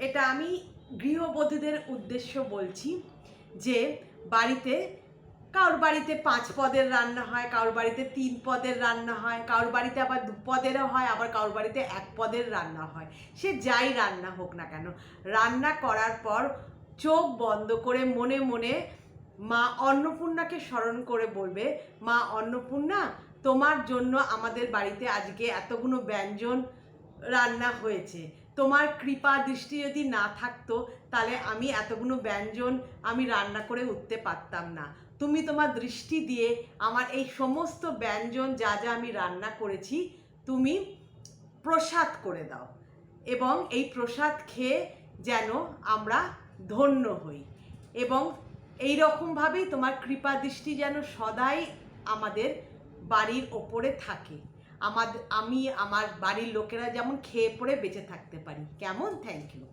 এটা আমি গৃহবধূদের উদ্দেশ্য বলছি যে বাড়িতে কারোর বাড়িতে 5 পদের রান্না হয়, কারোর বাড়িতে 3 পদের রান্না হয়, কারোর বাড়িতে আবার 2 পদেরও হয়, আবার কারোর বাড়িতে 1 পদের রান্না হয়। সে যাই রান্না হোক না কেন, রান্না করার পর চোখ বন্ধ করে মনে মনে মা অন্নপূর্ণাকে স্মরণ করে বলবে, মা অন্নপূর্ণা, তোমার জন্য আমাদের বাড়িতে আজকে এতগুলো ব্যঞ্জন রান্না হয়েছে। তোমার কৃপা দৃষ্টি যদি না থাকতো তাহলে আমি এতগুলো ব্যঞ্জন আমি রান্না করে উঠতে পারতাম না। তুমি তোমার দৃষ্টি দিয়ে আমার এই সমস্ত ব্যঞ্জন যা যা আমি রান্না করেছি তুমি প্রসাদ করে দাও, এবং এই প্রসাদ খেয়ে যেন আমরা ধন্য হই, এবং এই রকমভাবেই তোমার কৃপা দৃষ্টি যেন সদাই আমাদের বাড়ির ওপরে থাকে। আমি আমার বাড়ির লোকেরা যেমন খেয়ে পড়ে বেঁচে থাকতে পারি। কেমন? Thank you.